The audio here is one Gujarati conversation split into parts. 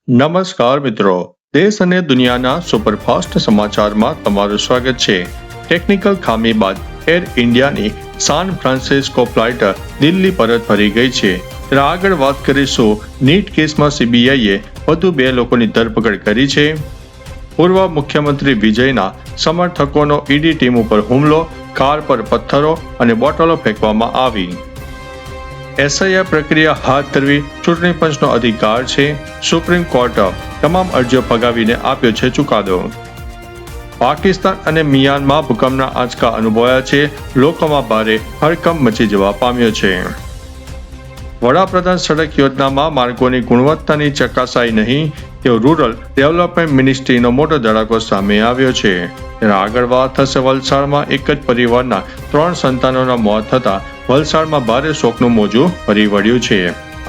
નમસ્કાર મિત્રો, દેશ અને દુનિયાના સુપરફાસ્ટ સમાચારમાં તમારું સ્વાગત છે। ટેકનિકલ ખામી બાદ એર ઇન્ડિયાની સાન ફ્રાન્સિસ્કો ફ્લાઇટ દિલ્હી પરત ફરી ગઈ છે। ત્યારે આગળ વાત કરીશું નીટ કેસમાં સીબીઆઈએ વધુ 2 લોકોની ધરપકડ કરી છે। પૂર્વ મુખ્યમંત્રી વિજયના સમર્થકોનો ઈડી ટીમ ઉપર હુમલો, કાર પર પથ્થરો અને બોટલો ફેંકવામાં આવી। એસઆઈઆર પ્રક્રિયા હાથ ધરવી ચૂંટણી પંચનો અધિકાર છે। સુપ્રીમ કોર્ટે તમામ અરજીઓ ફગાવીને આપ્યો છે ચુકાદો। પાકિસ્તાન અને મ્યાનમાર ભૂકંપના આંચકા અનુભવાયા છે। લોકોમાં ભારે હડકંપ મચી જવા પામ્યો છે। વડાપ્રધાન સડક યોજનામાં માર્ગોની ગુણવત્તાની ચકાસાઈ નહીં, તેવો રૂરલ ડેવલપમેન્ટ મિનિસ્ટ્રીનો મોટો ધડાકો સામે આવ્યો છે। ત્યારે આગળ વાત થશે વલસાડમાં એક જ પરિવારના 3 સંતાનોના મોત થતા વલસાડમાં ભારે શોકનું મોજું ફરી વળ્યું છે।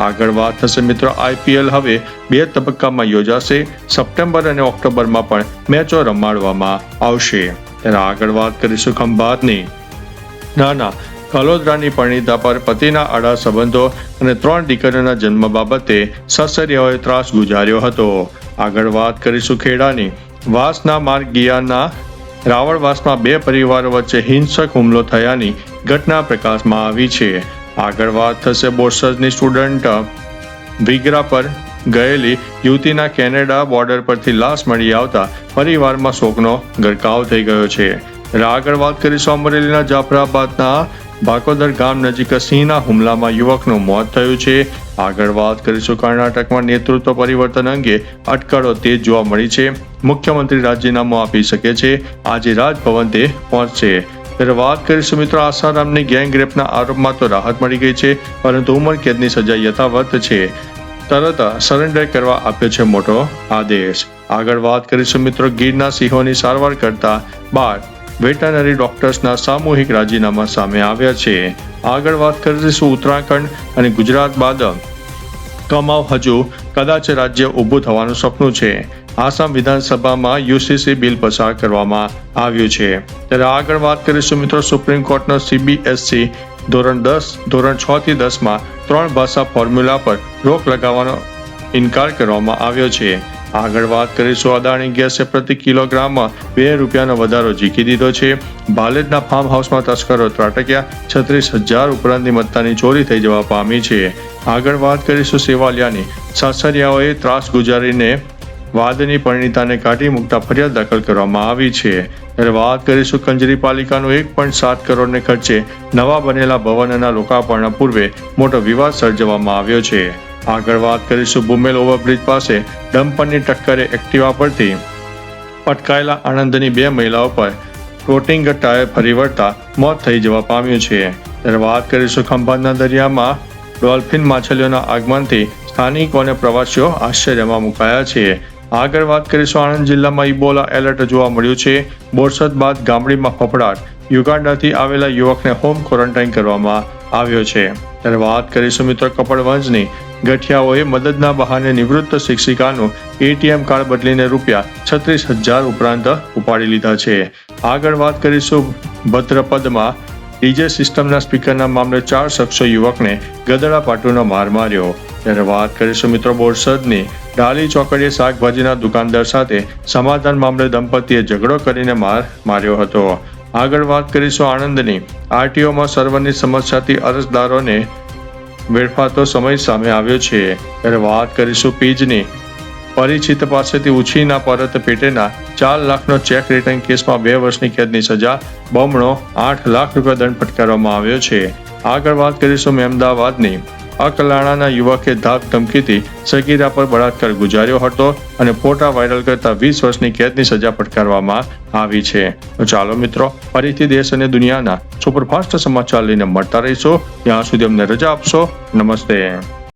આગળ વાત થશે મિત્રો આઈપીએલ હવે 2 તબક્કામાં યોજાશે। સપ્ટેમ્બર અને ઓક્ટોબરમાં પણ મેચો રમાડવામાં આવશે। ત્યારે આગળ વાત કરીશું ખંભાતની નાના કલોદરાની પરિણીતા પર પતિના આડા સંબંધો અને 3 દીકરીઓના જન્મ બાબતે સસરિયાઓએ ત્રાસ ગુજાર્યો હતો। આગળ વાત કરીશું ખેડાની વાસના માર્ગિયાના રાવળવાસમાં 2 પરિવારો વચ્ચે હિંસક હુમલો થયાની ઘટના પ્રકાશમાં આવી છે। આગળ વાત થશે બોરસદની સ્ટુડન્ટ વિગ્રા પર ગયેલી યુવતીના કેનેડા બોર્ડર પરથી લાશ મળી આવતા પરિવારમાં શોકનો ગરકાવ થઈ ગયો છે। આગળ વાત કરીશું અમરેલીના જાફરાબાદના ભાકોદર ગામ નજીક સિંહના હુમલામાં યુવકનું મોત થયું છે। આગળ વાત કરીશું કર્ણાટકમાં નેતૃત્વ પરિવર્તન અંગે અટકળો તેજ જોવા મળી છે। મુખ્યમંત્રી રાજીનામું આપી શકે છે, આજે રાજભવન તે પહોંચશે। ત્યારે વાત કરીશું મિત્રો આસારામની ગેંગ રેપના આરોપમાં તો રાહત મળી ગઈ છે, પરંતુ ઉંમર કેદની સજા યથાવત છે। તરત સરેન્ડર કરવા આપ્યો છે મોટો આદેશ। આગળ વાત કરીશું મિત્રો ગીરના સિંહોની સારવાર કરતા 12 વેટરનરી ડોક્ટર્સના સામૂહિક રાજીનામા સામે આવ્યા છે। આગળ વાત કરીશું ઉત્તરાખંડ અને ગુજરાત બાદ કમાવ હજુ કદાચ રાજ્ય ઊભું થવાનું સપનું છે। આસામ વિધાનસભામાં યુસીસી બિલ પસાર કરવામાં આવ્યું છે। ત્યારે આગળ વાત કરીશું મિત્રો સુપ્રીમ કોર્ટનો સીબીએસઈ ધોરણ 6 થી 10માં 3 ભાષા ફોર્મ્યુલા પર રોક લગાવવાનો ઇનકાર કરવામાં આવ્યો છે। આગળ વાત કરીશું અદાણી ગેસે પ્રતિ કિલોગ્રામમાં 2 રૂપિયાનો વધારો ઝીકી દીધો છે। ભાલેદના ફાર્મ હાઉસમાં તસ્કરો ત્રાટક્યા, 36,000 ઉપરાંતની મત્તાની ચોરી થઈ જવા પામી છે। આગળ વાત કરીશું સેવાલિયાની સાસરિયાઓએ ત્રાસ ગુજારીને વાદની પરિણીતાને કાઢી મૂકતા ફરિયાદ દાખલ કરવામાં આવી છે। ત્યારે વાત કરીશું કંજરી પાલિકાનું 1.7 કરોડને ખર્ચે નવા બનેલા ભવનના લોકાર્પણના પૂર્વે મોટો વિવાદ સર્જવામાં આવ્યો છે। આગળ વાત કરીશું ભૂમેલ ઓવરબ્રિજ પાસે ડમ્પરની ટક્કરે એક્ટિવા પરથી પટકાયેલા આણંદની 2 મહિલાઓ પર ફ્લોટિંગ ટાયર ફરી વળતા મોત થઈ જવા પામ્યું છે। ત્યારે વાત કરીશું ખંભાતના દરિયામાં ડોલ્ફિન માછલીઓના આગમનથી સ્થાનિકો અને પ્રવાસીઓ આશ્ચર્યમાં મુકાયા છે। આગળ વાત કરીશું આણંદ જિલ્લામાં ઇબોલા એલર્ટ જોવા મળ્યું છે। બોરસદ બાદ ગામડીમાં ફફડાટ, યુગાન્ડાથી આવેલા યુવકને હોમ ક્વોરન્ટાઇન કરવામાં આવ્યો છે। ત્યારે વાત કરીશું મિત્રો કપડવંજની ગઠિયાઓએ મદદના બહાને નિવૃત્ત શિક્ષિકાનું એટીએમ કાર્ડ બદલીને રૂપિયા 36,000 ઉપરાંત ઉપાડી લીધા છે। આગળ વાત કરીશું ભદ્રપદમાં ડીજે સિસ્ટમના સ્પીકરના મામલે 4 શખ્સો યુવકને ગદડા પાટુનો માર માર્યો। ત્યારે વાત કરીશું મિત્રો બોરસદની ડાલી ચોકડીએ શાકભાજીના દુકાનદાર સાથે સમાધાન મામલે દંપતીએ ઝઘડો કરીને માર માર્યો હતો। આગળ વાત કરીશું આણંદની આરટીઓમાં સર્વરની સમસ્યાથી અરજદારોને વેડફાતો સમય સામે આવ્યો છે। ત્યારે વાત કરીશું પીજની પરિચિત પાસેથી ઉછીના પરત પેટેના 4 લાખનો ચેક રિટર્ન કેસમાં 2 વર્ષની કેદની સજા, બમણો 8 લાખ રૂપિયા દંડ ફટકારવામાં આવ્યો છે। આગળ વાત કરીશું અમદાવાદની અકલાણાના યુવકે ધાક ધમકીથી સગીરા પર બળાત્કાર ગુજાર્યો હતો અને ફોટા વાયરલ કરતા 20 વર્ષની કેદની સજા ફટકારવામાં આવી છે। તો ચાલો મિત્રો ફરીથી દેશ અને દુનિયાના સુપરફાસ્ટ સમાચાર લઈને મળતા રહીશું। ત્યાં સુધી અમને રજા આપશો। નમસ્તે।